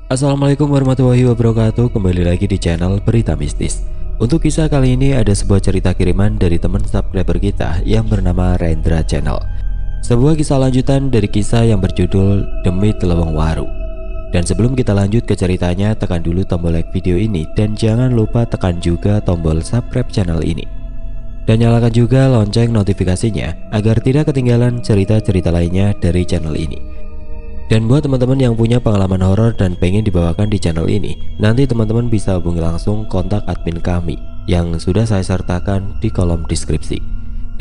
Assalamualaikum warahmatullahi wabarakatuh. Kembali lagi di channel Berita Mistis. Untuk kisah kali ini ada sebuah cerita kiriman dari teman subscriber kita yang bernama Rendra Channel. Sebuah kisah lanjutan dari kisah yang berjudul Demi Teleweng Waru. Dan sebelum kita lanjut ke ceritanya, tekan dulu tombol like video ini dan jangan lupa tekan juga tombol subscribe channel ini. Dan nyalakan juga lonceng notifikasinya agar tidak ketinggalan cerita-cerita lainnya dari channel ini. Dan buat teman-teman yang punya pengalaman horor dan pengen dibawakan di channel ini, nanti teman-teman bisa hubungi langsung kontak admin kami yang sudah saya sertakan di kolom deskripsi.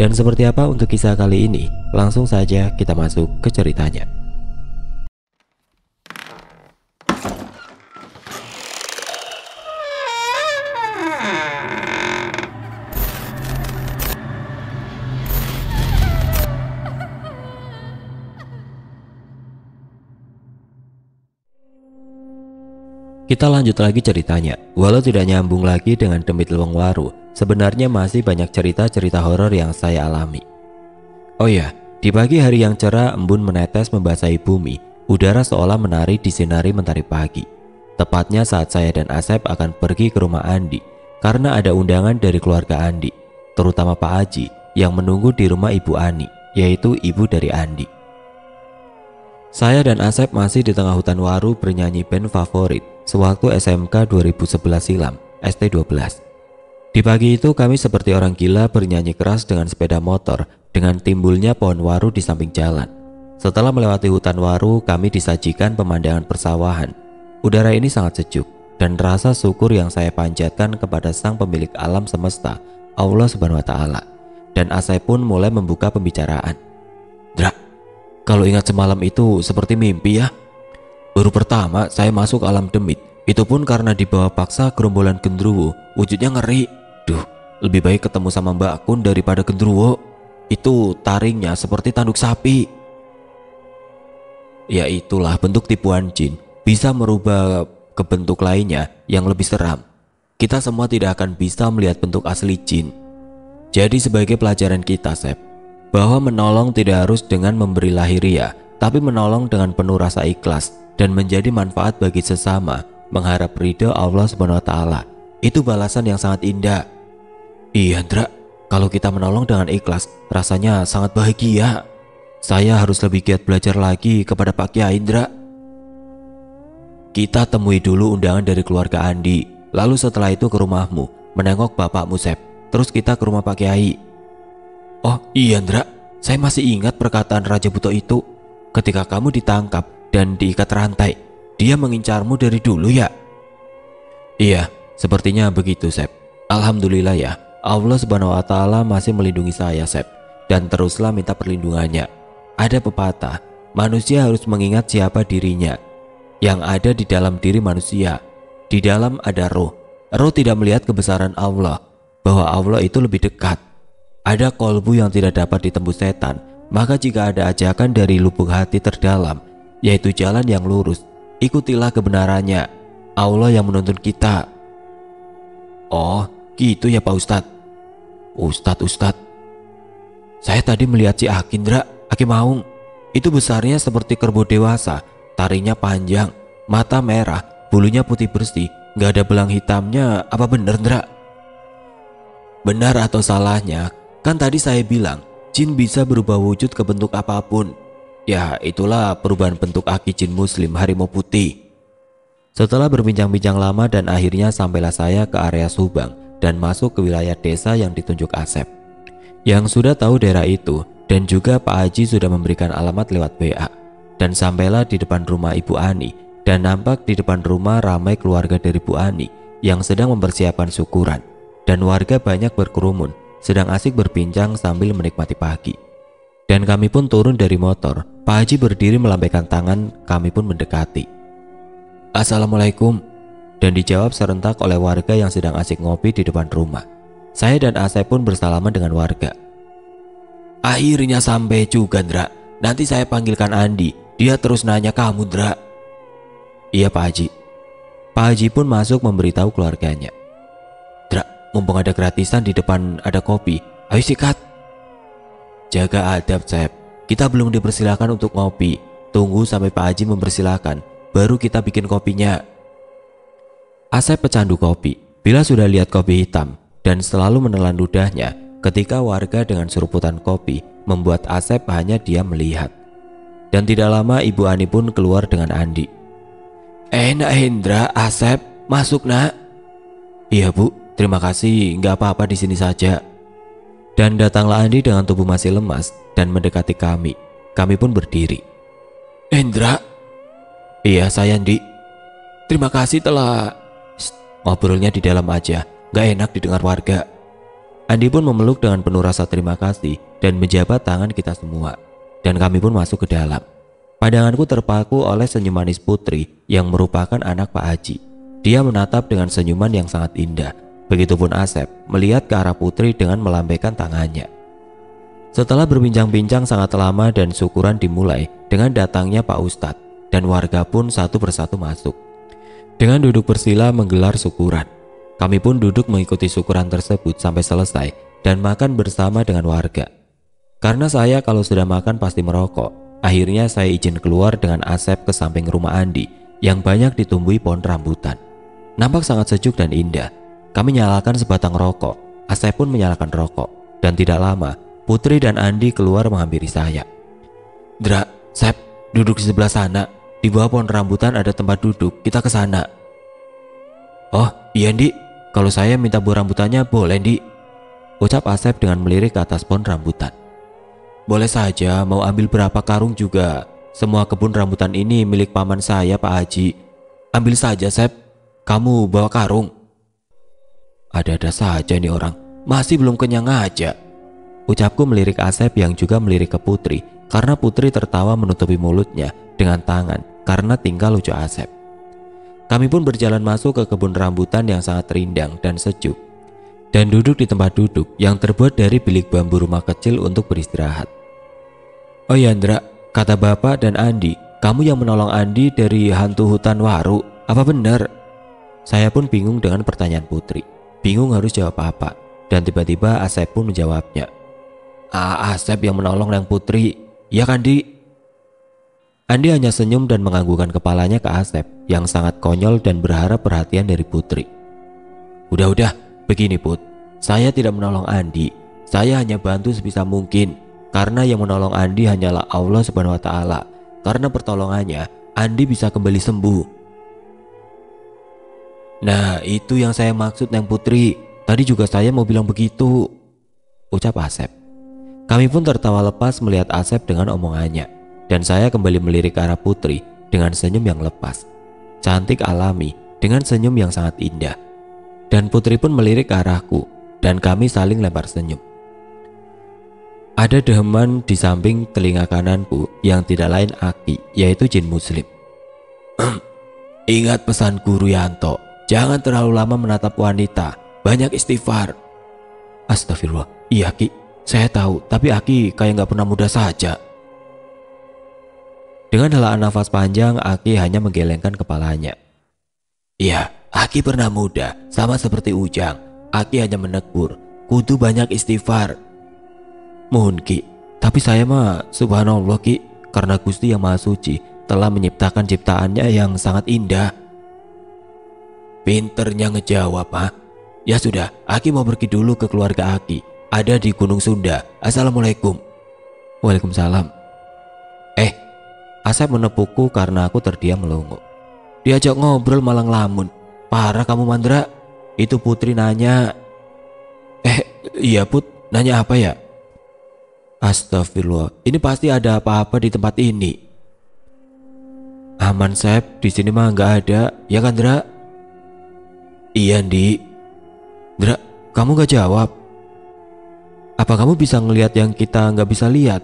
Dan seperti apa untuk kisah kali ini? Langsung saja kita masuk ke ceritanya. Kita lanjut lagi ceritanya. Walau tidak nyambung lagi dengan Demi Teleweng Waru, sebenarnya masih banyak cerita-cerita horor yang saya alami. Oh ya, di pagi hari yang cerah, embun menetes membasahi bumi. Udara seolah menari disinari mentari pagi. Tepatnya saat saya dan Asep akan pergi ke rumah Andi karena ada undangan dari keluarga Andi, terutama Pak Haji yang menunggu di rumah Ibu Ani, yaitu ibu dari Andi. Saya dan Asep masih di tengah hutan waru bernyanyi band favorit sewaktu SMK 2011 silam, ST12. Di pagi itu kami seperti orang gila bernyanyi keras dengan sepeda motor dengan timbulnya pohon waru di samping jalan. Setelah melewati hutan waru, kami disajikan pemandangan persawahan. Udara ini sangat sejuk dan rasa syukur yang saya panjatkan kepada sang pemilik alam semesta, Allah Subhanahu wa Ta'ala. Dan Asep pun mulai membuka pembicaraan. Dra, kalau ingat semalam itu seperti mimpi ya. Baru pertama saya masuk alam demit, itu pun karena dibawa paksa gerombolan gendruwo. Wujudnya ngeri. Duh, lebih baik ketemu sama Mbak Kun daripada gendruwo. Itu taringnya seperti tanduk sapi. Ya itulah bentuk tipuan jin, bisa merubah ke bentuk lainnya yang lebih seram. Kita semua tidak akan bisa melihat bentuk asli jin. Jadi sebagai pelajaran kita, Sep, bahwa menolong tidak harus dengan memberi lahiriah, tapi menolong dengan penuh rasa ikhlas dan menjadi manfaat bagi sesama, mengharap ridho Allah Subhanahu wa Ta'ala. Itu balasan yang sangat indah. Iya, Ndra, kalau kita menolong dengan ikhlas, rasanya sangat bahagia. Saya harus lebih giat belajar lagi kepada Pak Kiai, Ndra. Kita temui dulu undangan dari keluarga Andi, lalu setelah itu ke rumahmu, menengok bapakmu, Sep. Terus kita ke rumah Pak Kiai. Oh iya, Ndra, saya masih ingat perkataan Raja Buto itu. Ketika kamu ditangkap dan diikat rantai, dia mengincarmu dari dulu ya? Iya, sepertinya begitu, Sep. Alhamdulillah ya, Allah Subhanahu wa Ta'ala masih melindungi saya, Sep. Dan teruslah minta perlindungannya. Ada pepatah, manusia harus mengingat siapa dirinya. Yang ada di dalam diri manusia, di dalam ada roh. Roh tidak melihat kebesaran Allah, bahwa Allah itu lebih dekat. Ada kolbu yang tidak dapat ditembus setan. Maka jika ada ajakan dari lubuk hati terdalam, yaitu jalan yang lurus, ikutilah kebenarannya. Allah yang menuntun kita. Oh gitu ya Pak Ustadz. Ustadz, saya tadi melihat si Akindra, Aki Maung. Itu besarnya seperti kerbau dewasa, taringnya panjang, mata merah, bulunya putih bersih, gak ada belang hitamnya. Apa bener, Ndra? Benar atau salahnya, kan tadi saya bilang jin bisa berubah wujud ke bentuk apapun. Ya itulah perubahan bentuk Aki jin muslim harimau putih. Setelah berbincang-bincang lama dan akhirnya sampailah saya ke area Subang dan masuk ke wilayah desa yang ditunjuk Asep, yang sudah tahu daerah itu, dan juga Pak Haji sudah memberikan alamat lewat WA. Dan sampailah di depan rumah Ibu Ani, dan nampak di depan rumah ramai keluarga dari Bu Ani yang sedang mempersiapkan syukuran. Dan warga banyak berkerumun, sedang asik berbincang sambil menikmati pagi. Dan kami pun turun dari motor. Pak Haji berdiri melambaikan tangan, kami pun mendekati. Assalamualaikum. Dan dijawab serentak oleh warga yang sedang asik ngopi di depan rumah. Saya dan Asep pun bersalaman dengan warga. Akhirnya sampai juga, Ndra. Nanti saya panggilkan Andi, dia terus nanya kamu, Ndra. Iya Pak Haji. Pak Haji pun masuk memberitahu keluarganya. Ndra, mumpung ada gratisan di depan ada kopi, ayo sikat. Jaga adab, Sep. Kita belum dipersilakan untuk ngopi. Tunggu sampai Pak Haji mempersilahkan, baru kita bikin kopinya. Asep pecandu kopi. Bila sudah lihat kopi hitam dan selalu menelan ludahnya ketika warga dengan seruputan kopi, membuat Asep hanya diam melihat. Dan tidak lama Ibu Ani pun keluar dengan Andi. Nak Hendra, Asep, masuk nak. Iya Bu, terima kasih, nggak apa-apa di sini saja. Dan datanglah Andi dengan tubuh masih lemas dan mendekati kami. Kami pun berdiri. Hendra? Iya saya Andi. Terima kasih telah... Ngobrolnya di dalam aja, gak enak didengar warga. Andi pun memeluk dengan penuh rasa terima kasih dan menjabat tangan kita semua. Dan kami pun masuk ke dalam. Pandanganku terpaku oleh senyum manis Putri yang merupakan anak Pak Haji. Dia menatap dengan senyuman yang sangat indah. Begitupun Asep melihat ke arah Putri dengan melambaikan tangannya. Setelah berbincang-bincang sangat lama dan syukuran dimulai dengan datangnya Pak Ustadz, dan warga pun satu persatu masuk. Dengan duduk bersila menggelar syukuran. Kami pun duduk mengikuti syukuran tersebut sampai selesai dan makan bersama dengan warga. Karena saya kalau sudah makan pasti merokok, akhirnya saya izin keluar dengan Asep ke samping rumah Andi yang banyak ditumbuhi pohon rambutan. Nampak sangat sejuk dan indah. Kami nyalakan sebatang rokok, Asep pun menyalakan rokok, dan tidak lama Putri dan Andi keluar menghampiri saya. Dra, Sep, duduk di sebelah sana. Di bawah pohon rambutan ada tempat duduk, kita ke sana. Oh iya Ndi, kalau saya minta buah rambutannya boleh Ndi, ucap Asep dengan melirik ke atas pohon rambutan. Boleh saja, mau ambil berapa karung juga. Semua kebun rambutan ini milik paman saya Pak Haji. Ambil saja Sep, kamu bawa karung. Ada-ada saja nih orang, masih belum kenyang aja, ucapku melirik Asep yang juga melirik ke Putri karena Putri tertawa menutupi mulutnya dengan tangan karena tingkah lucu Asep. Kami pun berjalan masuk ke kebun rambutan yang sangat rindang dan sejuk, dan duduk di tempat duduk yang terbuat dari bilik bambu rumah kecil untuk beristirahat. Oh ya Andra, kata Bapak dan Andi, kamu yang menolong Andi dari hantu hutan Waru, apa benar? Saya pun bingung dengan pertanyaan Putri, bingung harus jawab apa, dan tiba-tiba Asep pun menjawabnya. Asep yang menolong Nang Putri, ya kan Di? Andi hanya senyum dan menganggukkan kepalanya ke Asep yang sangat konyol dan berharap perhatian dari Putri. Udah, begini Put, saya tidak menolong Andi, saya hanya bantu sebisa mungkin, karena yang menolong Andi hanyalah Allah Subhanahu wa Ta'ala. Karena pertolongannya, Andi bisa kembali sembuh. Nah, itu yang saya maksud Neng Putri, tadi juga saya mau bilang begitu, ucap Asep. Kami pun tertawa lepas melihat Asep dengan omongannya. Dan saya kembali melirik ke arah Putri dengan senyum yang lepas, cantik alami dengan senyum yang sangat indah. Dan Putri pun melirik ke arahku dan kami saling lempar senyum. Ada deheman di samping telinga kananku yang tidak lain Aki, yaitu jin muslim. Ingat pesan Guru Yanto, jangan terlalu lama menatap wanita, banyak istighfar. Astagfirullah, iya Ki, saya tahu, tapi Aki kayak gak pernah muda saja. Dengan helaan nafas panjang, Aki hanya menggelengkan kepalanya. Iya, Aki pernah muda, sama seperti Ujang. Aki hanya menegur, kudu banyak istighfar. Mohon Ki, tapi saya mah subhanallah Ki, karena Gusti yang Maha Suci telah menciptakan ciptaannya yang sangat indah. Pinternya ngejawab, ha? Ya sudah, Aki mau pergi dulu ke keluarga Aki, ada di Gunung Sunda. Assalamualaikum. Waalaikumsalam. Asep menepukku karena aku terdiam melongo. Diajak ngobrol malah ngelamun. Parah kamu Mandra. Itu Putri nanya. Iya Put, nanya apa ya? Astagfirullah, ini pasti ada apa-apa di tempat ini. Aman Sep, di sini mah nggak ada, ya kan Dra? Iya Ndi. Dra, kamu nggak jawab. Apa kamu bisa ngelihat yang kita nggak bisa lihat?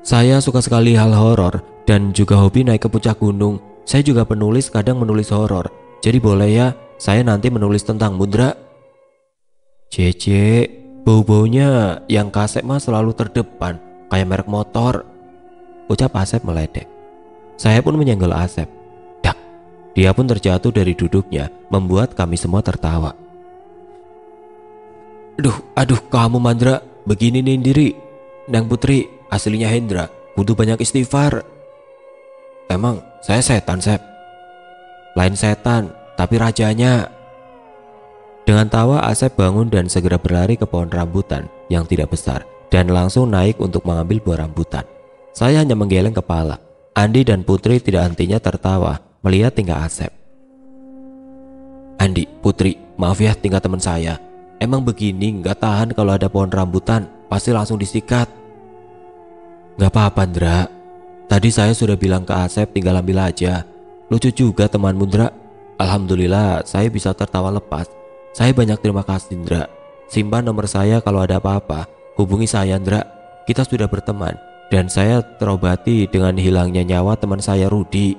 Saya suka sekali hal horor dan juga hobi naik ke puncak gunung. Saya juga penulis, kadang menulis horor. Jadi boleh ya, saya nanti menulis tentang Mundra. Cece, bau-baunya yang Kasep mah selalu terdepan, kayak merek motor, ucap Asep meledek. Saya pun menyenggol Asep. Dak, dia pun terjatuh dari duduknya, membuat kami semua tertawa. Aduh, kamu Mandra, begini nih diri. Nang Putri, aslinya Hendra, kudu banyak istighfar. Emang saya setan Sep? Lain setan, tapi rajanya. Dengan tawa Asep bangun dan segera berlari ke pohon rambutan yang tidak besar dan langsung naik untuk mengambil buah rambutan. Saya hanya menggeleng kepala. Andi dan Putri tidak hentinya tertawa melihat tingkah Asep. Andi, Putri, maaf ya tingkah teman saya. Emang begini nggak tahan kalau ada pohon rambutan, pasti langsung disikat. Nggak apa-apa Ndra. Tadi saya sudah bilang ke Asep tinggal ambil aja. Lucu juga temanmu Ndra. Alhamdulillah saya bisa tertawa lepas. Saya banyak terima kasih Ndra. Simpan nomor saya kalau ada apa-apa. Hubungi saya Ndra. Kita sudah berteman. Dan saya terobati dengan hilangnya nyawa teman saya Rudi.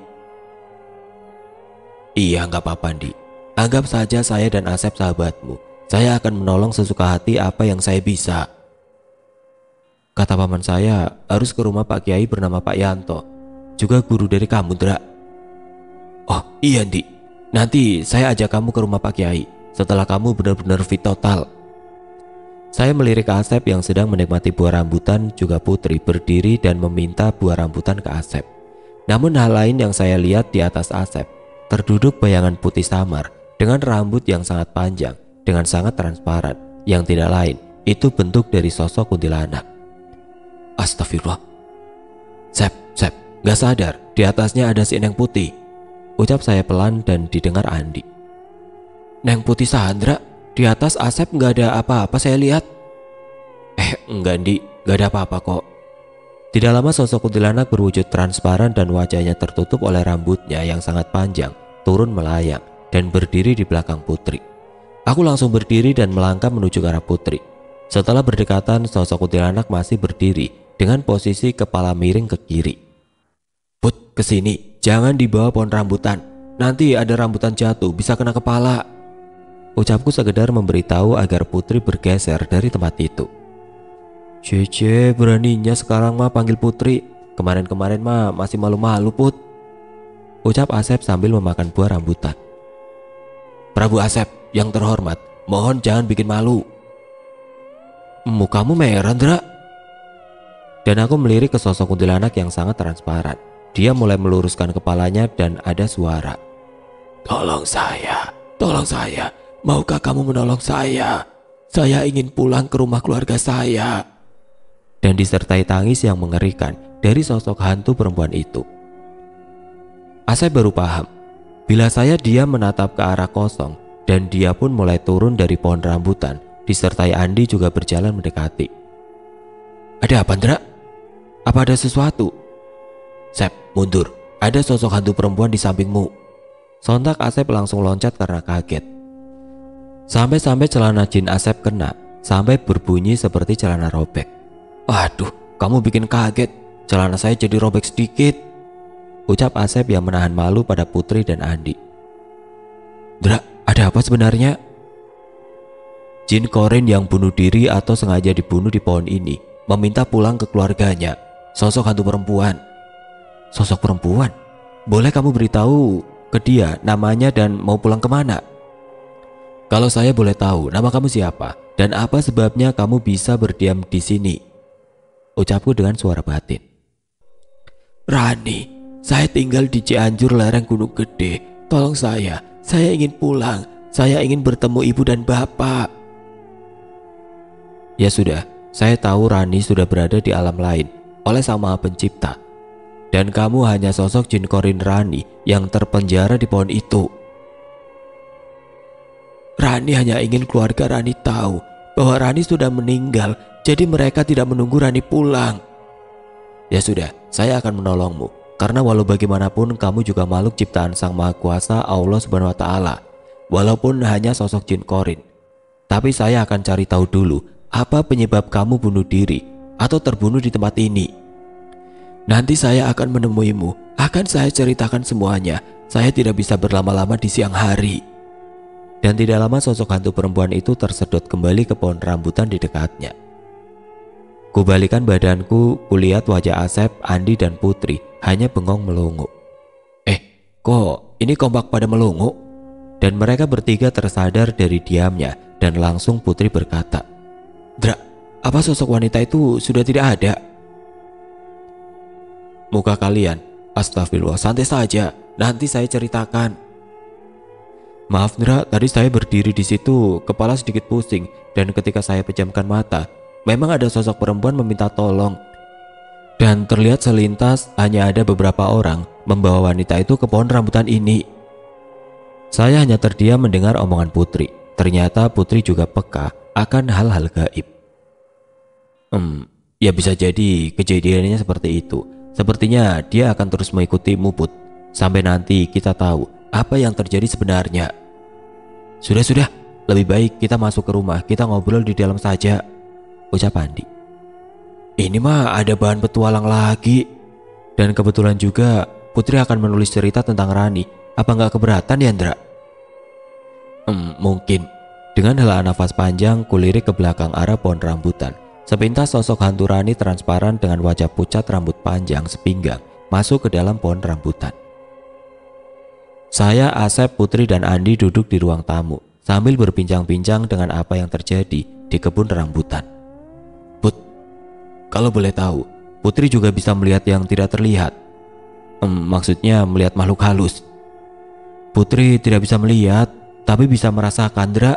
Iya nggak apa-apa Andi. Anggap saja saya dan Asep sahabatmu. Saya akan menolong sesuka hati apa yang saya bisa. Kata paman saya harus ke rumah Pak Kiai bernama Pak Yanto. Juga guru dari kamu Ndra. Oh iya Andi. Nanti saya ajak kamu ke rumah Pak Kiai setelah kamu benar-benar fit total. Saya melirik Asep yang sedang menikmati buah rambutan, juga Putri berdiri dan meminta buah rambutan ke Asep. Namun hal lain yang saya lihat di atas Asep, terduduk bayangan putih samar dengan rambut yang sangat panjang, dengan sangat transparan, yang tidak lain, itu bentuk dari sosok kuntilanak. Astagfirullah. Sep, gak sadar di atasnya ada si Neng Putih, ucap saya pelan dan didengar Andi. Neng Putih Sandra, di atas Asep nggak ada apa-apa saya lihat. Enggak Andi, nggak ada apa-apa kok. Tidak lama sosok kuntilanak berwujud transparan dan wajahnya tertutup oleh rambutnya yang sangat panjang, turun melayang dan berdiri di belakang Putri. Aku langsung berdiri dan melangkah menuju ke arah Putri. Setelah berdekatan, sosok kuntilanak masih berdiri dengan posisi kepala miring ke kiri. Put, kesini, jangan dibawa pohon rambutan. Nanti ada rambutan jatuh, bisa kena kepala. Ucapku sekedar memberitahu agar Putri bergeser dari tempat itu. Cece, beraninya sekarang mah panggil Putri. Kemarin-kemarin mah masih malu-malu Put, ucap Asep sambil memakan buah rambutan. Prabu Asep, yang terhormat, mohon jangan bikin malu. Mukamu merah Ndra. Dan aku melirik ke sosok kuntilanak yang sangat transparan. Dia mulai meluruskan kepalanya dan ada suara. Tolong saya. Maukah kamu menolong saya? Saya ingin pulang ke rumah keluarga saya. Dan disertai tangis yang mengerikan dari sosok hantu perempuan itu. Asep baru paham. Bila saya diam menatap ke arah kosong dan dia pun mulai turun dari pohon rambutan, disertai Andi juga berjalan mendekati. Ada apa Ndra? Apa ada sesuatu? Sep, mundur. Ada sosok hantu perempuan di sampingmu. Sontak Asep langsung loncat karena kaget. Sampai-sampai celana jin Asep kena, sampai berbunyi seperti celana robek. Waduh, kamu bikin kaget. Celana saya jadi robek sedikit, ucap Asep yang menahan malu pada Putri dan Andi. Ndra, ada apa sebenarnya? Jin Korin yang bunuh diri atau sengaja dibunuh di pohon ini meminta pulang ke keluarganya. Sosok hantu perempuan. Sosok perempuan? Boleh kamu beritahu ke dia namanya dan mau pulang kemana? Kalau saya boleh tahu, nama kamu siapa dan apa sebabnya kamu bisa berdiam di sini? Ucapku dengan suara batin. Rani, saya tinggal di Cianjur lereng Gunung Gede. Tolong saya ingin pulang. Saya ingin bertemu ibu dan bapak. Ya sudah, saya tahu Rani sudah berada di alam lain oleh Sang Maha Pencipta. Dan kamu hanya sosok Jin Korin Rani yang terpenjara di pohon itu. Rani hanya ingin keluarga Rani tahu bahwa Rani sudah meninggal, jadi mereka tidak menunggu Rani pulang. Ya sudah, saya akan menolongmu, karena walau bagaimanapun kamu juga makhluk ciptaan Sang Maha Kuasa Allah Subhanahu wa Ta'ala, walaupun hanya sosok Jin Korin. Tapi saya akan cari tahu dulu apa penyebab kamu bunuh diri atau terbunuh di tempat ini. Nanti saya akan menemuimu, akan saya ceritakan semuanya. Saya tidak bisa berlama-lama di siang hari. Dan tidak lama sosok hantu perempuan itu tersedot kembali ke pohon rambutan di dekatnya. Kubalikan badanku, kulihat wajah Asep, Andi dan Putri hanya bengong melongo. Kok ini kompak pada melongo? Dan mereka bertiga tersadar dari diamnya dan langsung Putri berkata, Dra, apa sosok wanita itu sudah tidak ada? Muka kalian, astagfirullah, santai saja, nanti saya ceritakan. Maaf Ndra, tadi saya berdiri di situ, kepala sedikit pusing, dan ketika saya pejamkan mata, memang ada sosok perempuan meminta tolong. Dan terlihat selintas hanya ada beberapa orang membawa wanita itu ke pohon rambutan ini. Saya hanya terdiam mendengar omongan Putri. Ternyata Putri juga peka akan hal-hal gaib. Ya bisa jadi kejadiannya seperti itu. Sepertinya dia akan terus mengikutimu, Put, sampai nanti kita tahu apa yang terjadi sebenarnya. Sudah, lebih baik kita masuk ke rumah, kita ngobrol di dalam saja, ucap Andi. Ini mah ada bahan petualang lagi. Dan kebetulan juga Putri akan menulis cerita tentang Rani. Apa nggak keberatan ya, Ndra? Mungkin. Dengan hela nafas panjang, kulirik ke belakang arah pohon rambutan. Sepintas sosok hantu Rani transparan dengan wajah pucat rambut panjang sepinggang masuk ke dalam pohon rambutan. Saya, Asep, Putri, dan Andi duduk di ruang tamu sambil berbincang-bincang dengan apa yang terjadi di kebun rambutan. Put, kalau boleh tahu, Putri juga bisa melihat yang tidak terlihat. Maksudnya melihat makhluk halus. Putri tidak bisa melihat, tapi bisa merasakan, Ndra.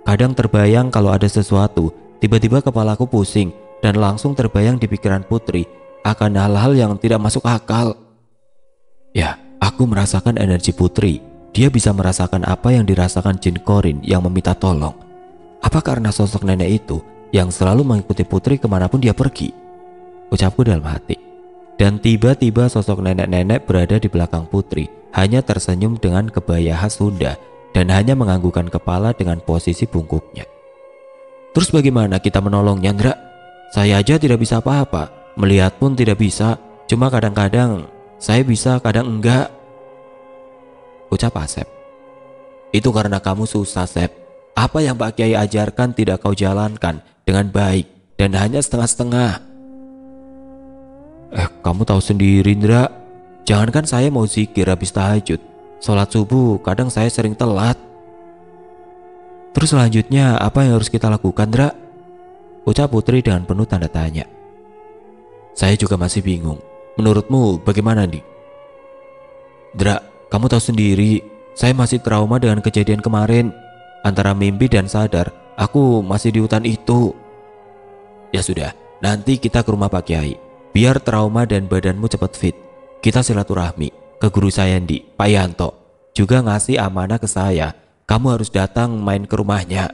Kadang terbayang kalau ada sesuatu, tiba-tiba kepalaku pusing dan langsung terbayang di pikiran Putri akan hal-hal yang tidak masuk akal. Ya, aku merasakan energi Putri. Dia bisa merasakan apa yang dirasakan Jin Korin yang meminta tolong. Apa karena sosok nenek itu yang selalu mengikuti Putri kemanapun dia pergi? Ucapku dalam hati. Dan tiba-tiba sosok nenek-nenek berada di belakang Putri, hanya tersenyum dengan kebaya khas Sunda dan hanya menganggukkan kepala dengan posisi bungkuknya. Terus bagaimana kita menolongnya, Ndra? Saya aja tidak bisa apa-apa, melihat pun tidak bisa, cuma kadang-kadang saya bisa, kadang enggak, ucap Asep. Itu karena kamu susah, Sep. Apa yang Pak Kiai ajarkan tidak kau jalankan dengan baik dan hanya setengah-setengah. Kamu tahu sendiri, Ndra. Jangankan saya mau zikir habis tahajud, sholat subuh kadang saya sering telat. Terus selanjutnya apa yang harus kita lakukan, Ndra? Ucap Putri dengan penuh tanda tanya. Saya juga masih bingung. Menurutmu bagaimana, nih? Ndra, kamu tahu sendiri, saya masih trauma dengan kejadian kemarin. Antara mimpi dan sadar, aku masih di hutan itu. Ya sudah, nanti kita ke rumah Pak Kiai. Biar trauma dan badanmu cepat fit. Kita silaturahmi ke guru saya, Pak Yanto. Juga ngasih amanah ke saya. Kamu harus datang main ke rumahnya.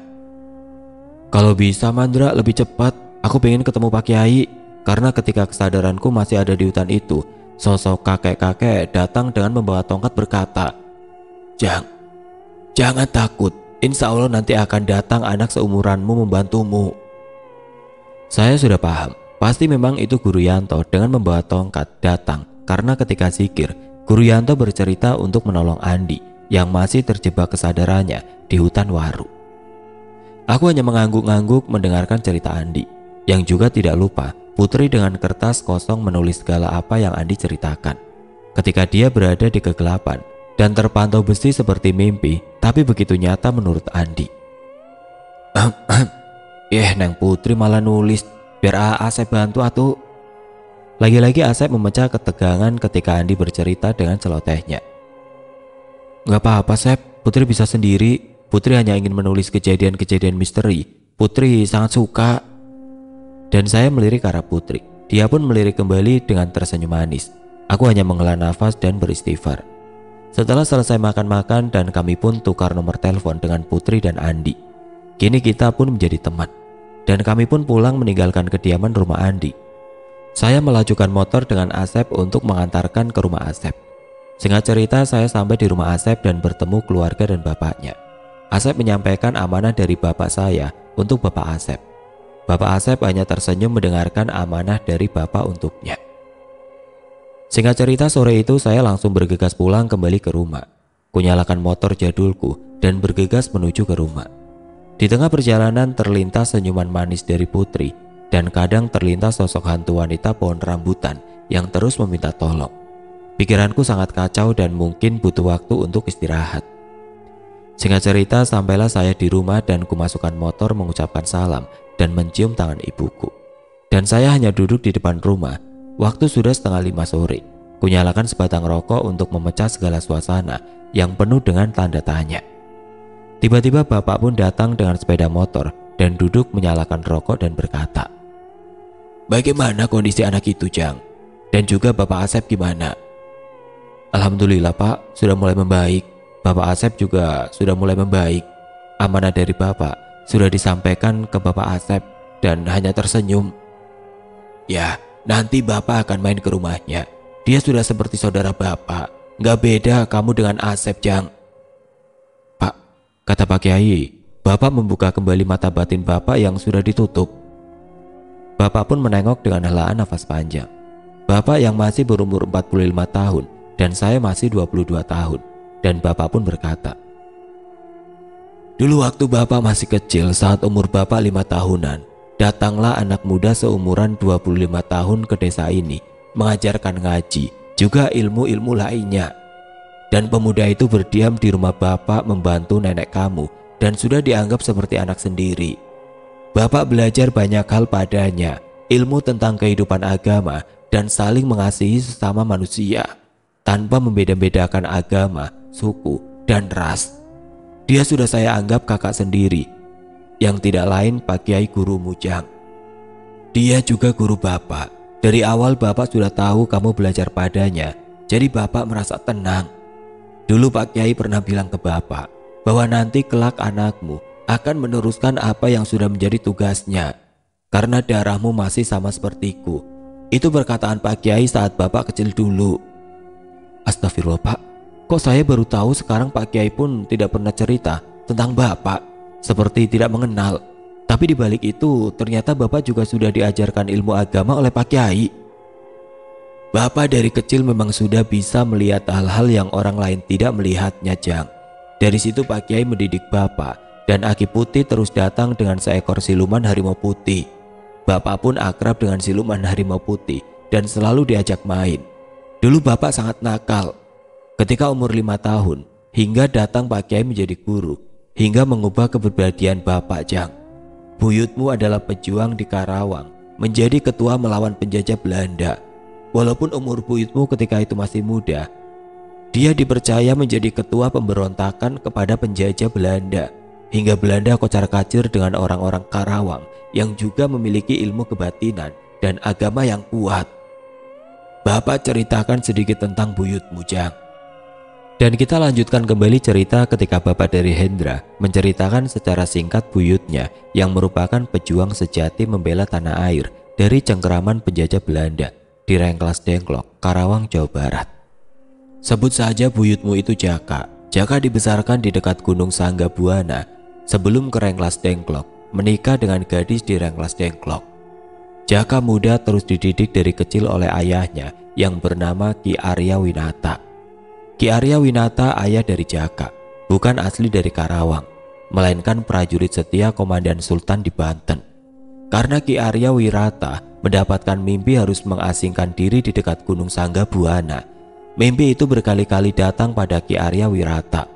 Kalau bisa, Mandra, lebih cepat. Aku pengen ketemu Pak Kiai. Karena ketika kesadaranku masih ada di hutan itu, sosok kakek-kakek datang dengan membawa tongkat berkata, Jangan takut, insya Allah nanti akan datang anak seumuranmu membantumu. Saya sudah paham, pasti memang itu Guru Yanto dengan membawa tongkat datang. Karena ketika zikir, Guru Yanto bercerita untuk menolong Andi yang masih terjebak kesadarannya di hutan Waru. Aku hanya mengangguk-angguk mendengarkan cerita Andi, yang juga tidak lupa Putri dengan kertas kosong menulis segala apa yang Andi ceritakan. Ketika dia berada di kegelapan dan terpantau besi seperti mimpi, tapi begitu nyata menurut Andi. Neng Putri malah nulis, biar Asep bantu atuh. Lagi-lagi Asep memecah ketegangan ketika Andi bercerita dengan celotehnya. Gak apa-apa, Sep, Putri bisa sendiri. Putri hanya ingin menulis kejadian-kejadian misteri. Putri sangat suka. Dan saya melirik ke arah Putri. Dia pun melirik kembali dengan tersenyum manis. Aku hanya menghela nafas dan beristighfar. Setelah selesai makan-makan dan kami pun tukar nomor telepon dengan Putri dan Andi. Kini kita pun menjadi teman. Dan kami pun pulang meninggalkan kediaman rumah Andi. Saya melajukan motor dengan Asep untuk mengantarkan ke rumah Asep. Singkat cerita, saya sampai di rumah Asep dan bertemu keluarga dan bapaknya. Asep menyampaikan amanah dari bapak saya untuk bapak Asep. Bapak Asep hanya tersenyum mendengarkan amanah dari bapak untuknya. Singkat cerita, sore itu saya langsung bergegas pulang kembali ke rumah. Kunyalakan motor jadulku dan bergegas menuju ke rumah. Di tengah perjalanan terlintas senyuman manis dari Putri dan kadang terlintas sosok hantu wanita pohon rambutan yang terus meminta tolong. Pikiranku sangat kacau dan mungkin butuh waktu untuk istirahat. Singkat cerita, sampailah saya di rumah dan kumasukkan motor mengucapkan salam dan mencium tangan ibuku. Dan saya hanya duduk di depan rumah. Waktu sudah 4:30 sore. Kunyalakan sebatang rokok untuk memecah segala suasana yang penuh dengan tanda tanya. Tiba-tiba bapak pun datang dengan sepeda motor dan duduk menyalakan rokok dan berkata, "Bagaimana kondisi anak itu, Jang? Dan juga Bapak Asep gimana?" "Alhamdulillah Pak, sudah mulai membaik. Bapak Asep juga sudah mulai membaik. Amanah dari Bapak sudah disampaikan ke Bapak Asep dan hanya tersenyum." "Ya, nanti Bapak akan main ke rumahnya. Dia sudah seperti saudara Bapak. Gak beda kamu dengan Asep, Jang." "Pak," kata Pak Kiai, "Bapak membuka kembali mata batin Bapak yang sudah ditutup." Bapak pun menengok dengan helaan nafas panjang. Bapak yang masih berumur 45 tahun dan saya masih 22 tahun. Dan Bapak pun berkata, "Dulu waktu Bapak masih kecil, saat umur Bapak 5 tahunan, datanglah anak muda seumuran 25 tahun ke desa ini, mengajarkan ngaji, juga ilmu-ilmu lainnya. Dan pemuda itu berdiam di rumah Bapak membantu nenek kamu dan sudah dianggap seperti anak sendiri. Bapak belajar banyak hal padanya, ilmu tentang kehidupan agama dan saling mengasihi sesama manusia, tanpa membeda-bedakan agama, suku, dan ras. Dia sudah saya anggap kakak sendiri, yang tidak lain Pak Kiai Guru Mujang. Dia juga guru Bapak. Dari awal Bapak sudah tahu kamu belajar padanya, jadi Bapak merasa tenang. Dulu Pak Kiai pernah bilang ke Bapak bahwa nanti kelak anakmu akan meneruskan apa yang sudah menjadi tugasnya, karena darahmu masih sama sepertiku." Itu perkataan Pak Kiai saat Bapak kecil dulu. Astagfirullah Pak, kok saya baru tahu sekarang Pak Kiai pun tidak pernah cerita tentang Bapak, seperti tidak mengenal. Tapi dibalik itu ternyata Bapak juga sudah diajarkan ilmu agama oleh Pak Kiai. Bapak dari kecil memang sudah bisa melihat hal-hal yang orang lain tidak melihatnya, Jang. Dari situ Pak Kiai mendidik Bapak, dan Aki Putih terus datang dengan seekor siluman harimau putih. Bapak pun akrab dengan siluman harimau putih dan selalu diajak main. Dulu Bapak sangat nakal. Ketika umur 5 tahun, hingga datang Pak Kiai menjadi guru, hingga mengubah kepribadian Bapak, Jang. Buyutmu adalah pejuang di Karawang, menjadi ketua melawan penjajah Belanda. Walaupun umur buyutmu ketika itu masih muda, dia dipercaya menjadi ketua pemberontakan kepada penjajah Belanda, hingga Belanda kocar-kacir dengan orang-orang Karawang yang juga memiliki ilmu kebatinan dan agama yang kuat. Bapak ceritakan sedikit tentang buyutmu, Jang. Dan kita lanjutkan kembali cerita ketika Bapak dari Hendra menceritakan secara singkat buyutnya yang merupakan pejuang sejati membela tanah air dari cengkeraman penjajah Belanda di Rengklas Dengklok, Karawang, Jawa Barat. Sebut saja buyutmu itu Jaka. Jaka dibesarkan di dekat Gunung Sangga Buana sebelum ke Rengklas Dengklok, menikah dengan gadis di Rengklas Dengklok. Jaka muda terus dididik dari kecil oleh ayahnya yang bernama Ki Arya Winata. Ki Arya Winata ayah dari Jaka, bukan asli dari Karawang, melainkan prajurit setia Komandan Sultan di Banten. Karena Ki Arya Wirata mendapatkan mimpi harus mengasingkan diri di dekat Gunung Sangga Buana. Mimpi itu berkali-kali datang pada Ki Arya Wirata.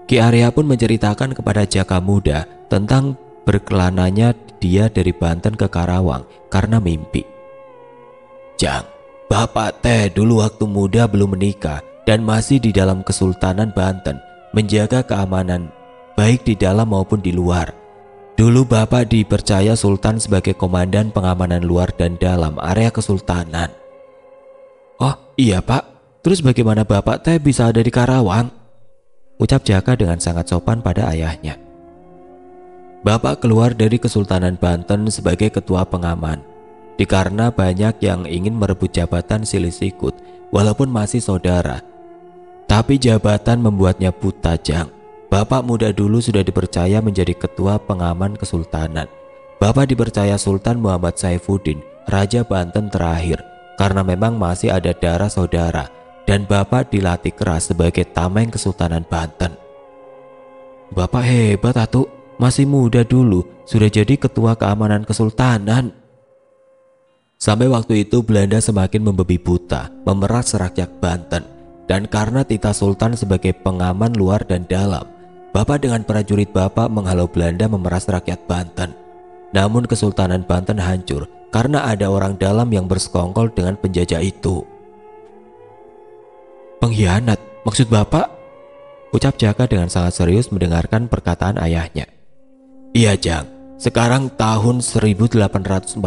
Ki Arya pun menceritakan kepada Jaka muda tentang berkelananya dia dari Banten ke Karawang karena mimpi. "Jang, Bapak teh dulu waktu muda belum menikah dan masih di dalam Kesultanan Banten menjaga keamanan baik di dalam maupun di luar. Dulu Bapak dipercaya Sultan sebagai komandan pengamanan luar dan dalam area Kesultanan." "Oh iya Pak, terus bagaimana Bapak teh bisa ada di Karawang?" ucap Jaka dengan sangat sopan pada ayahnya. "Bapak keluar dari Kesultanan Banten sebagai ketua pengaman. Dikarena banyak yang ingin merebut jabatan silih sikut walaupun masih saudara. Tapi jabatan membuatnya buta, Jang. Bapak muda dulu sudah dipercaya menjadi ketua pengaman Kesultanan. Bapak dipercaya Sultan Muhammad Saifuddin, Raja Banten terakhir, karena memang masih ada darah saudara, dan Bapak dilatih keras sebagai tameng Kesultanan Banten." "Bapak hebat atuh, masih muda dulu sudah jadi ketua keamanan Kesultanan." Sampai waktu itu Belanda semakin membabi buta, memeras rakyat Banten, dan karena titah Sultan sebagai pengaman luar dan dalam, Bapak dengan prajurit Bapak menghalau Belanda memeras rakyat Banten. Namun Kesultanan Banten hancur karena ada orang dalam yang bersekongkol dengan penjajah itu. "Pengkhianat, maksud Bapak?" Ucap Jaka dengan sangat serius mendengarkan perkataan ayahnya. Iya Jang, sekarang tahun 1840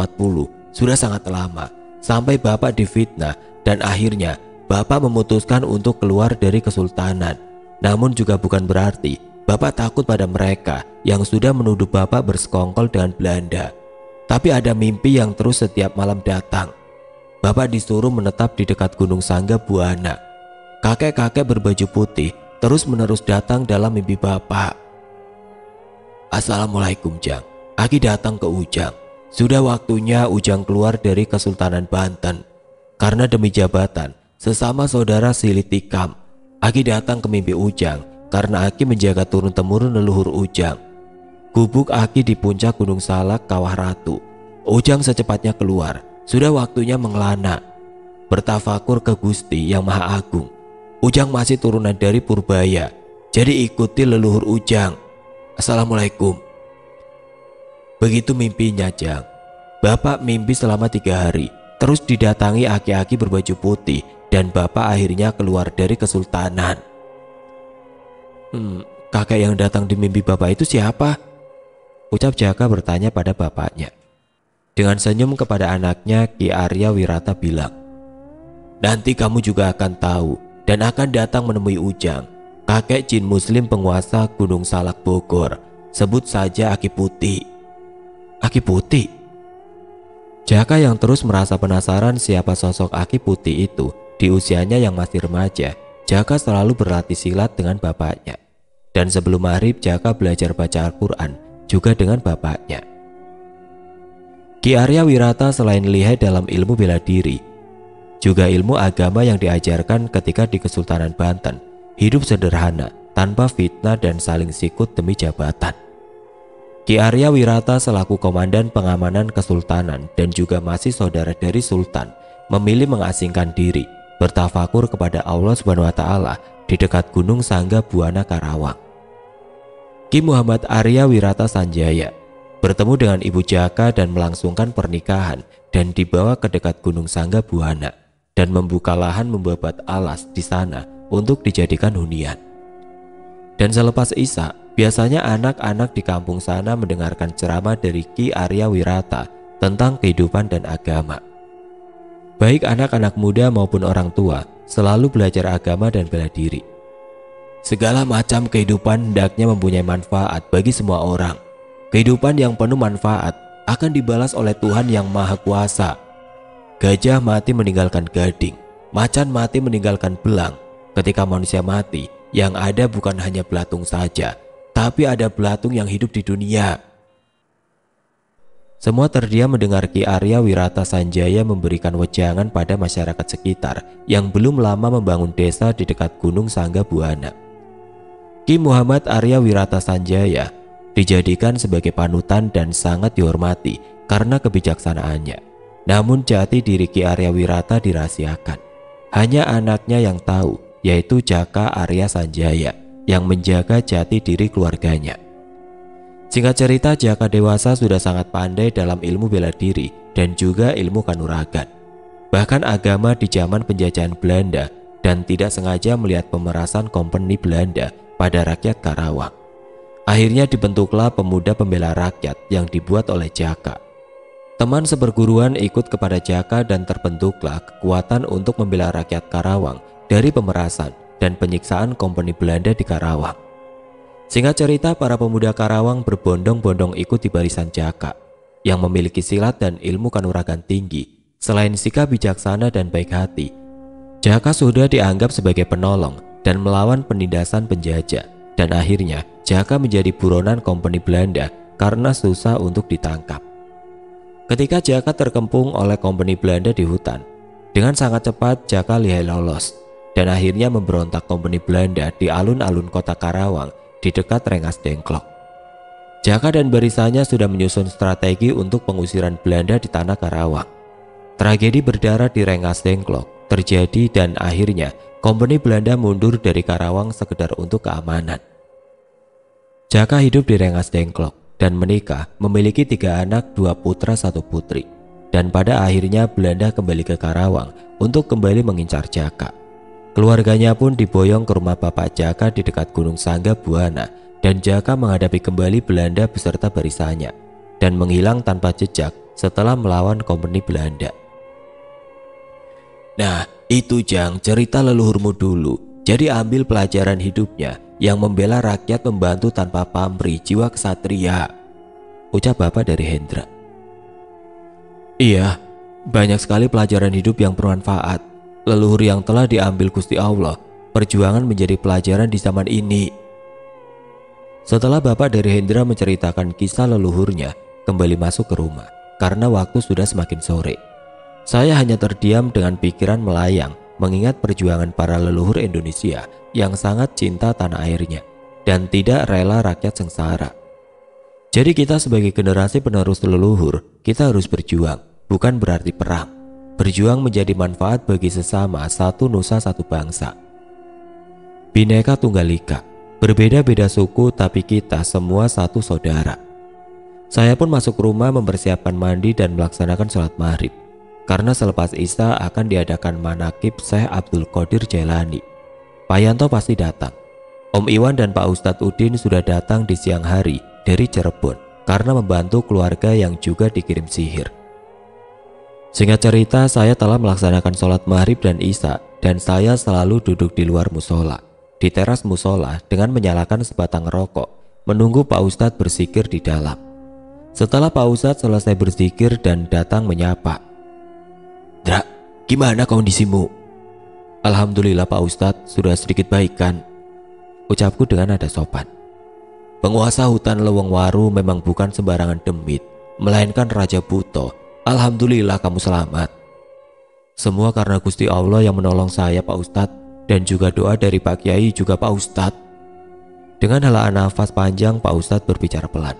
sudah sangat lama sampai Bapak difitnah dan akhirnya Bapak memutuskan untuk keluar dari kesultanan. Namun juga bukan berarti Bapak takut pada mereka yang sudah menuduh Bapak bersekongkol dengan Belanda. Tapi ada mimpi yang terus setiap malam datang. Bapak disuruh menetap di dekat Gunung Sangga Buana. Kakek-kakek berbaju putih terus-menerus datang dalam mimpi Bapak. Assalamualaikum Jang, Aki datang ke Ujang. Sudah waktunya Ujang keluar dari Kesultanan Banten. Karena demi jabatan, sesama saudara Silit Tikam, Aki datang ke mimpi Ujang karena Aki menjaga turun-temurun leluhur Ujang. Gubuk Aki di puncak Gunung Salak, Kawah Ratu. Ujang secepatnya keluar, sudah waktunya mengelana. Bertafakur ke Gusti yang Maha Agung. Ujang masih turunan dari Purbaya, jadi ikuti leluhur Ujang. Assalamualaikum. Begitu mimpinya Jang. Bapak mimpi selama 3 hari, terus didatangi aki-aki berbaju putih dan Bapak akhirnya keluar dari kesultanan. Kakek yang datang di mimpi Bapak itu siapa? Ucap Jaka bertanya pada bapaknya. Dengan senyum kepada anaknya, Ki Arya Wirata bilang, nanti kamu juga akan tahu dan akan datang menemui Ujang, kakek jin muslim penguasa Gunung Salak Bogor. Sebut saja Aki Putih. Aki Putih? Jaka yang terus merasa penasaran siapa sosok Aki Putih itu. Di usianya yang masih remaja, Jaka selalu berlatih silat dengan bapaknya. Dan sebelum maghrib Jaka belajar baca Al-Quran juga dengan bapaknya. Ki Arya Wirata selain lihai dalam ilmu bela diri, juga ilmu agama yang diajarkan ketika di Kesultanan Banten. Hidup sederhana, tanpa fitnah dan saling sikut demi jabatan. Ki Arya Wirata selaku komandan pengamanan kesultanan dan juga masih saudara dari sultan, memilih mengasingkan diri, bertafakur kepada Allah SWT di dekat Gunung Sangga Buana Karawang. Ki Muhammad Arya Wirata Sanjaya bertemu dengan Ibu Jaka dan melangsungkan pernikahan dan dibawa ke dekat Gunung Sangga Buana dan membuka lahan membabat alas di sana untuk dijadikan hunian. Dan selepas Isya, biasanya anak-anak di kampung sana mendengarkan ceramah dari Ki Arya Wirata tentang kehidupan dan agama. Baik anak-anak muda maupun orang tua selalu belajar agama dan bela diri. Segala macam kehidupan hendaknya mempunyai manfaat bagi semua orang. Kehidupan yang penuh manfaat akan dibalas oleh Tuhan yang Maha Kuasa. Gajah mati meninggalkan gading, macan mati meninggalkan belang. Ketika manusia mati, yang ada bukan hanya belatung saja, tapi ada belatung yang hidup di dunia. Semua terdiam mendengar Ki Arya Wirata Sanjaya memberikan wejangan pada masyarakat sekitar yang belum lama membangun desa di dekat Gunung Sangga Buana. Ki Muhammad Arya Wirata Sanjaya dijadikan sebagai panutan dan sangat dihormati karena kebijaksanaannya. Namun jati diri Ki Arya Wirata dirahasiakan. Hanya anaknya yang tahu, yaitu Jaka Arya Sanjaya yang menjaga jati diri keluarganya. Singkat cerita, Jaka dewasa sudah sangat pandai dalam ilmu bela diri dan juga ilmu kanuragan. Bahkan agama di zaman penjajahan Belanda dan tidak sengaja melihat pemerasan kompeni Belanda pada rakyat Karawang. Akhirnya dibentuklah Pemuda Pembela Rakyat yang dibuat oleh Jaka. Teman seperguruan ikut kepada Jaka dan terbentuklah kekuatan untuk membela rakyat Karawang dari pemerasan dan penyiksaan kompeni Belanda di Karawang. Singkat cerita, para pemuda Karawang berbondong-bondong ikut di barisan Jaka yang memiliki silat dan ilmu kanuragan tinggi. Selain sikap bijaksana dan baik hati, Jaka sudah dianggap sebagai penolong dan melawan penindasan penjajah. Dan akhirnya Jaka menjadi buronan kompeni Belanda karena susah untuk ditangkap. Ketika Jaka terkepung oleh kompeni Belanda di hutan, dengan sangat cepat Jaka lihai lolos dan akhirnya memberontak kompeni Belanda di alun-alun kota Karawang di dekat Rengas Dengklok. Jaka dan barisannya sudah menyusun strategi untuk pengusiran Belanda di tanah Karawang. Tragedi berdarah di Rengas Dengklok terjadi dan akhirnya kompeni Belanda mundur dari Karawang sekedar untuk keamanan. Jaka hidup di Rengas Dengklok dan menikah, memiliki 3 anak, 2 putra, 1 putri. Dan pada akhirnya Belanda kembali ke Karawang untuk kembali mengincar Jaka. Keluarganya pun diboyong ke rumah Bapak Jaka di dekat Gunung Sangga Buana, dan Jaka menghadapi kembali Belanda beserta barisannya dan menghilang tanpa jejak setelah melawan kompeni Belanda. Nah, itu Jang cerita leluhurmu dulu. Jadi ambil pelajaran hidupnya yang membela rakyat, membantu tanpa pamrih, jiwa kesatria, ucap bapak dari Hendra. Iya, banyak sekali pelajaran hidup yang bermanfaat. Leluhur yang telah diambil Gusti Allah, perjuangan menjadi pelajaran di zaman ini. Setelah bapak dari Hendra menceritakan kisah leluhurnya, kembali masuk ke rumah karena waktu sudah semakin sore. Saya hanya terdiam dengan pikiran melayang, mengingat perjuangan para leluhur Indonesia yang sangat cinta tanah airnya dan tidak rela rakyat sengsara. Jadi kita sebagai generasi penerus leluhur, kita harus berjuang, bukan berarti perang. Berjuang menjadi manfaat bagi sesama, satu nusa satu bangsa. Bhinneka Tunggal Ika, berbeda-beda suku tapi kita semua satu saudara. Saya pun masuk rumah mempersiapkan mandi dan melaksanakan sholat maghrib. Karena selepas Isya akan diadakan manakib Syekh Abdul Qadir Jailani. Pak Yanto pasti datang. Om Iwan dan Pak Ustadz Udin sudah datang di siang hari dari Cirebon karena membantu keluarga yang juga dikirim sihir. Singkat cerita, saya telah melaksanakan sholat maghrib dan Isya, dan saya selalu duduk di luar musola, di teras musola dengan menyalakan sebatang rokok, menunggu Pak Ustadz berzikir di dalam. Setelah Pak Ustadz selesai berzikir dan datang menyapa, "Dra, gimana kondisimu?" "Alhamdulillah Pak Ustadz, sudah sedikit baik kan?" ucapku dengan nada sopan. "Penguasa hutan Lewengwaru memang bukan sembarangan demit, melainkan Raja Buto. Alhamdulillah kamu selamat." "Semua karena Gusti Allah yang menolong saya Pak Ustadz, dan juga doa dari Pak Kiai juga Pak Ustadz." Dengan helaan nafas panjang, Pak Ustadz berbicara pelan.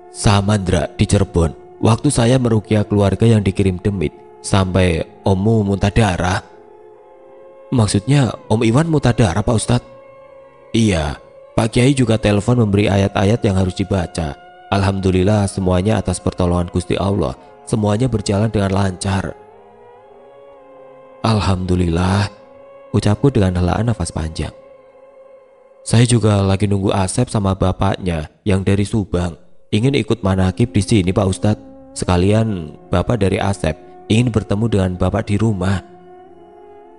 "Sama Dra, di Cirebon, waktu saya meruqyah keluarga yang dikirim demit, sampai ommu muntah darah." "Maksudnya Om Iwan muntah darah Pak Ustadz?" "Iya, Pak Kiai juga telepon memberi ayat-ayat yang harus dibaca. Alhamdulillah semuanya atas pertolongan Gusti Allah, semuanya berjalan dengan lancar." "Alhamdulillah," ucapku dengan helaan nafas panjang. "Saya juga lagi nunggu Asep sama bapaknya yang dari Subang. Ingin ikut manakib di sini Pak Ustadz. Sekalian bapak dari Asep ingin bertemu dengan bapak di rumah."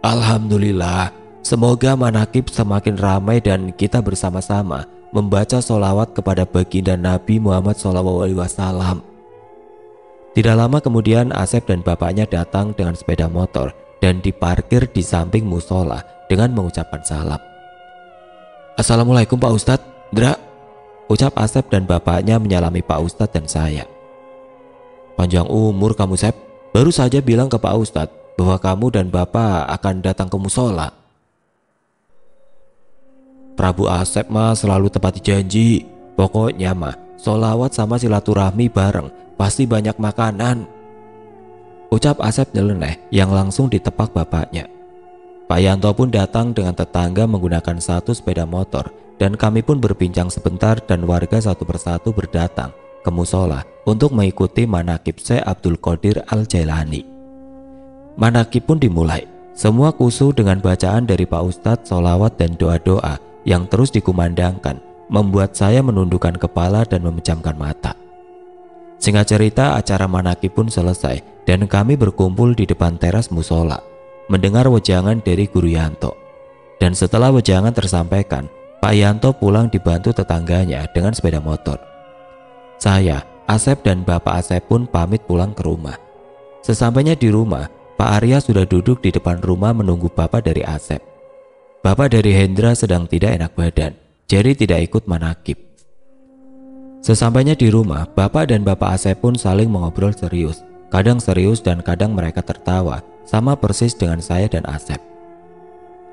"Alhamdulillah, semoga manakib semakin ramai dan kita bersama-sama membaca sholawat kepada baginda Nabi Muhammad SAW." Tidak lama kemudian Asep dan bapaknya datang dengan sepeda motor dan diparkir di samping musola dengan mengucapkan salam. "Assalamualaikum Pak Ustadz, Dra," ucap Asep dan bapaknya menyalami Pak Ustadz dan saya. "Panjang umur kamu Sep, baru saja bilang ke Pak Ustadz bahwa kamu dan bapak akan datang ke musola." "Prabu Asep mah selalu tepati janji. Pokoknya mah sholawat sama silaturahmi bareng, pasti banyak makanan," ucap Asep nyeleneh yang langsung ditepak bapaknya. Pak Yanto pun datang dengan tetangga menggunakan satu sepeda motor, dan kami pun berbincang sebentar dan warga satu persatu berdatang ke musola untuk mengikuti manakib Syekh Abdul Qadir Al-Jailani. Manakib pun dimulai, semua khusyuk dengan bacaan dari Pak Ustadz, sholawat dan doa-doa yang terus dikumandangkan membuat saya menundukkan kepala dan memejamkan mata. Singkat cerita, acara manakib pun selesai dan kami berkumpul di depan teras musola mendengar wejangan dari Guru Yanto. Dan setelah wejangan tersampaikan, Pak Yanto pulang dibantu tetangganya dengan sepeda motor. Saya, Asep dan Bapak Asep pun pamit pulang ke rumah. Sesampainya di rumah, Pak Arya sudah duduk di depan rumah menunggu Bapak dari Asep. Bapak dari Hendra sedang tidak enak badan, jadi tidak ikut manakib. Sesampainya di rumah, Bapak dan Bapak Asep pun saling mengobrol serius. Kadang serius dan kadang mereka tertawa, sama persis dengan saya dan Asep.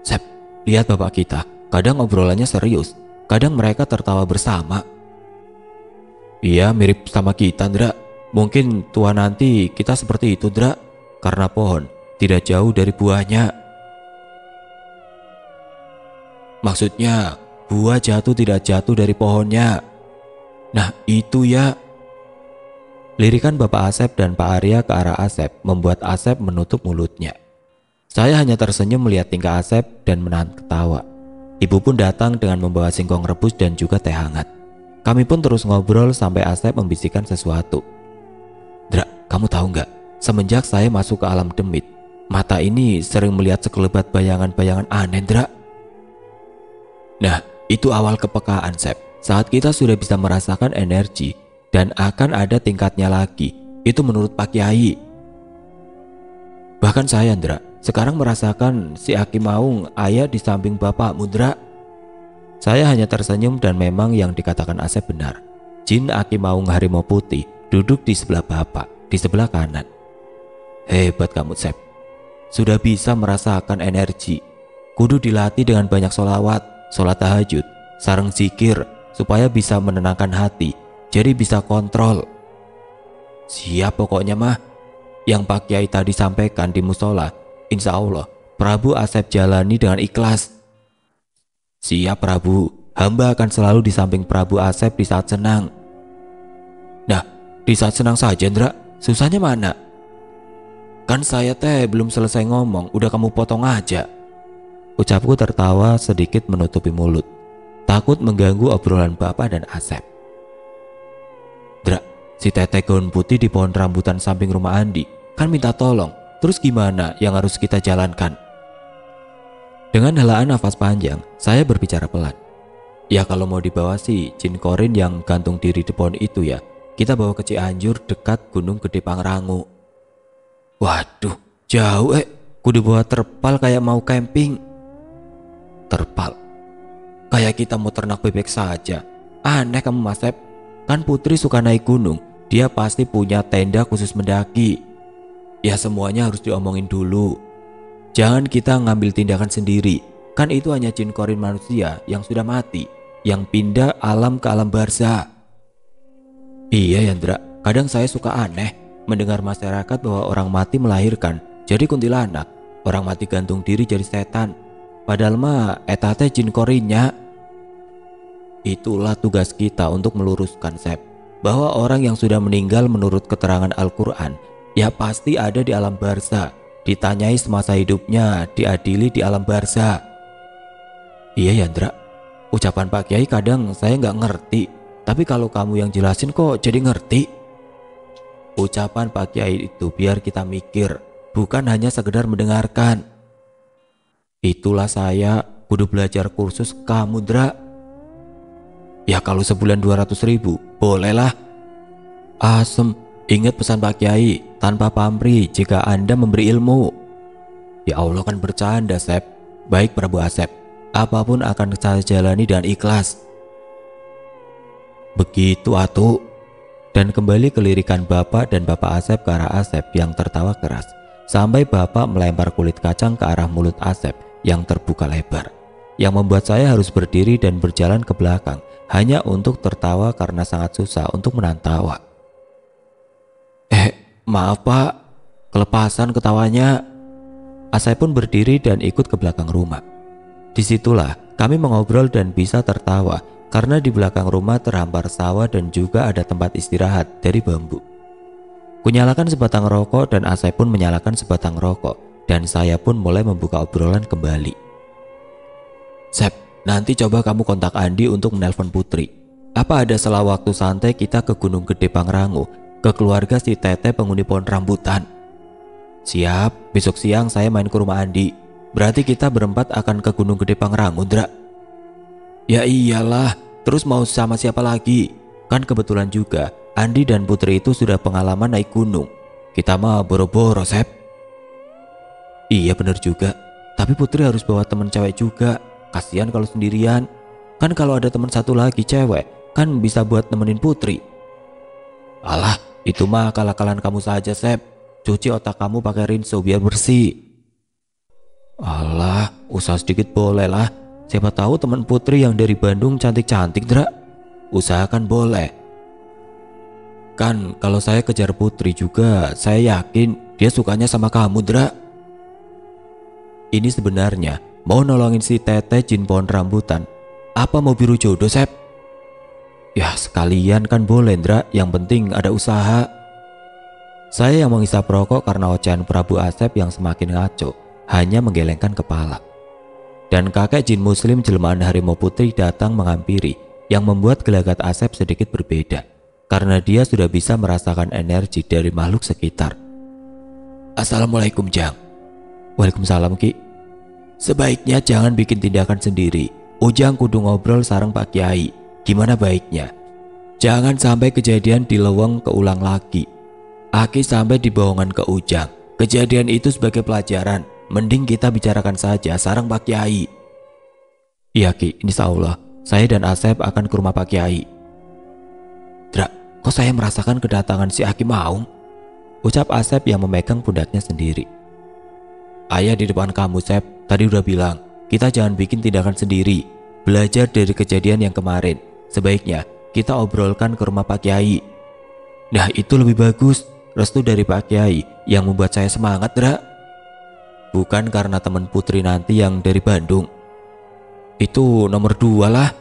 "Sep, lihat bapak kita, kadang obrolannya serius, kadang mereka tertawa bersama." "Iya, mirip sama kita Dra. Mungkin tua nanti kita seperti itu Dra, karena pohon tidak jauh dari buahnya." "Maksudnya buah jatuh tidak jatuh dari pohonnya." "Nah itu ya." Lirikan Bapak Asep dan Pak Arya ke arah Asep membuat Asep menutup mulutnya. Saya hanya tersenyum melihat tingkah Asep dan menahan ketawa. Ibu pun datang dengan membawa singkong rebus dan juga teh hangat. Kami pun terus ngobrol sampai Asep membisikkan sesuatu. Dra, kamu tahu nggak? Semenjak saya masuk ke alam demit, mata ini sering melihat sekelebat bayangan-bayangan aneh, Dra. Nah, itu awal kepekaan, Sep. Saat kita sudah bisa merasakan energi dan akan ada tingkatnya lagi. Itu menurut Pak Kiai. Bahkan saya, Dra, sekarang merasakan si Aki Maung ayah di samping Bapak Mudra. Saya hanya tersenyum dan memang yang dikatakan Asep benar. Jin Aki Maung Harimau Putih duduk di sebelah Bapak, di sebelah kanan. Hebat kamu, Sep. Sudah bisa merasakan energi. Kudu dilatih dengan banyak sholawat, sholat tahajud, sareng zikir supaya bisa menenangkan hati, jadi bisa kontrol. Siap pokoknya mah. Yang Pak Kiai tadi sampaikan di musola, insya Allah Prabu Asep jalani dengan ikhlas. Siap Prabu, hamba akan selalu di samping Prabu Asep di saat senang. Nah, di saat senang saja, Ndra, susahnya mana? Kan saya teh belum selesai ngomong, udah kamu potong aja. Ucapku tertawa sedikit menutupi mulut, takut mengganggu obrolan Bapak dan Asep. Ndra, si Teteh gaun putih di pohon rambutan samping rumah Andi kan minta tolong, terus gimana yang harus kita jalankan? Dengan helaan nafas panjang, saya berbicara pelan. Ya kalau mau dibawa sih Jin Korin yang gantung diri di pohon itu ya, kita bawa ke Cianjur dekat Gunung Gede Pangrango. Waduh, jauh kudu bawa terpal kayak mau camping. Terpal? Kayak kita mau ternak bebek saja. Aneh kamu Mas Sep, kan Putri suka naik gunung, dia pasti punya tenda khusus mendaki. Ya semuanya harus diomongin dulu. Jangan kita ngambil tindakan sendiri. Kan itu hanya Jin Korin manusia yang sudah mati, yang pindah alam ke alam barzah. Iya Yandra, kadang saya suka aneh mendengar masyarakat bahwa orang mati melahirkan jadi kuntilanak, orang mati gantung diri jadi setan. Padahal mah etate Jin Korinnya. Itulah tugas kita untuk meluruskan, Sep, bahwa orang yang sudah meninggal menurut keterangan Al-Quran ya pasti ada di alam barzah, ditanyai semasa hidupnya, diadili di alam barzah. Iya Yandra, ucapan Pak Kiai kadang saya nggak ngerti, tapi kalau kamu yang jelasin kok jadi ngerti. Ucapan Pak Kiai itu biar kita mikir, bukan hanya sekedar mendengarkan. Itulah saya kudu belajar kursus kamu, Dra. Ya kalau sebulan 200.000, bolehlah. Asem. Ingat pesan Pak Kiai, tanpa pamrih jika Anda memberi ilmu. Ya Allah kan bercanda, Sep. Baik Prabu Asep, apapun akan saya jalani dengan ikhlas. Begitu atuh. Dan kembali kelirikan Bapak dan Bapak Asep ke arah Asep yang tertawa keras, sampai Bapak melempar kulit kacang ke arah mulut Asep yang terbuka lebar, yang membuat saya harus berdiri dan berjalan ke belakang hanya untuk tertawa karena sangat susah untuk menahan tawa. Maaf Pak, kelepasan ketawanya. Asep pun berdiri dan ikut ke belakang rumah. Disitulah kami mengobrol dan bisa tertawa karena di belakang rumah terhampar sawah dan juga ada tempat istirahat dari bambu. Kunyalakan sebatang rokok dan Asep pun menyalakan sebatang rokok dan saya pun mulai membuka obrolan kembali. Sep, nanti coba kamu kontak Andi untuk menelpon Putri. Apa ada selah waktu santai kita ke Gunung Gede Pangrango, ke keluarga si Teteh penghuni pohon rambutan? Siap, besok siang saya main ke rumah Andi. Berarti kita berempat akan ke Gunung Gede Pangrango, Ndra. Ya iyalah, terus mau sama siapa lagi? Kan kebetulan juga Andi dan Putri itu sudah pengalaman naik gunung. Kita mah boro-boro, Sep. Iya bener juga, tapi Putri harus bawa teman cewek juga. Kasihan kalau sendirian. Kan kalau ada teman satu lagi cewek, kan bisa buat nemenin Putri. Alah, itu mah akal-akalan kamu saja, Sep. Cuci otak kamu pakai rinso biar bersih. Alah, usaha sedikit boleh lah. Siapa tahu teman Putri yang dari Bandung cantik-cantik, Dra. Usahakan boleh. Kan kalau saya kejar Putri juga, saya yakin dia sukanya sama kamu, Dra. Ini sebenarnya mau nolongin si Teteh Jin pohon rambutan. Apa mau biru jodoh, Sep? Ya sekalian kan boleh, Ndra. Yang penting ada usaha. Saya yang menghisap rokok karena ocehan Prabu Asep yang semakin ngaco. hanya menggelengkan kepala. Dan kakek jin muslim jelmaan harimau putih datang menghampiri, yang membuat gelagat Asep sedikit berbeda, karena dia sudah bisa merasakan energi dari makhluk sekitar. Assalamualaikum Jang. Waalaikumsalam Ki. Sebaiknya jangan bikin tindakan sendiri. Ujang kudu ngobrol sareng Pak Kiai. Gimana baiknya? Jangan sampai kejadian di Leweng keulang lagi. Aki sampai dibohongan ke Ujang. Kejadian itu sebagai pelajaran. Mending kita bicarakan saja sareng Pak Kiai. Iya Ki, insya Allah saya dan Asep akan ke rumah Pak Kiai. Dra, kok saya merasakan kedatangan si Aki Maung? Ucap Asep yang memegang pundaknya sendiri. Ayah di depan kamu Sep, tadi udah bilang kita jangan bikin tindakan sendiri. Belajar dari kejadian yang kemarin. Sebaiknya kita obrolkan ke rumah Pak Kiai. Nah itu lebih bagus. Restu dari Pak Kiai yang membuat saya semangat Dra. Bukan karena teman Putri nanti yang dari Bandung. Itu nomor 2 lah.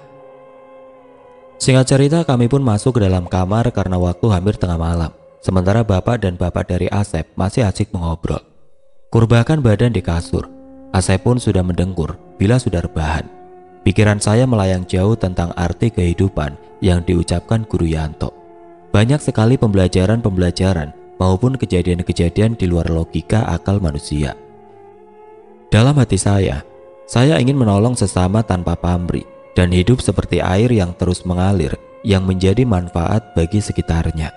Singkat cerita kami pun masuk ke dalam kamar karena waktu hampir tengah malam. Sementara bapak dan bapak dari Asep masih asik mengobrol. Kurbakan badan di kasur. Asep pun sudah mendengkur bila sudah rebahan. Pikiran saya melayang jauh tentang arti kehidupan yang diucapkan Guru Yanto. Banyak sekali pembelajaran maupun kejadian-kejadian di luar logika akal manusia. Dalam hati saya ingin menolong sesama tanpa pamrih dan hidup seperti air yang terus mengalir yang menjadi manfaat bagi sekitarnya.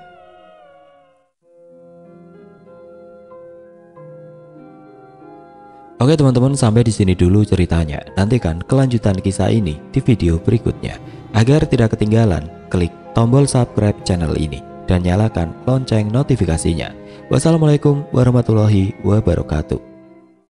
Oke teman-teman, sampai di sini dulu ceritanya. Nantikan kelanjutan kisah ini di video berikutnya. Agar tidak ketinggalan, klik tombol subscribe channel ini dan nyalakan lonceng notifikasinya. Wassalamualaikum warahmatullahi wabarakatuh.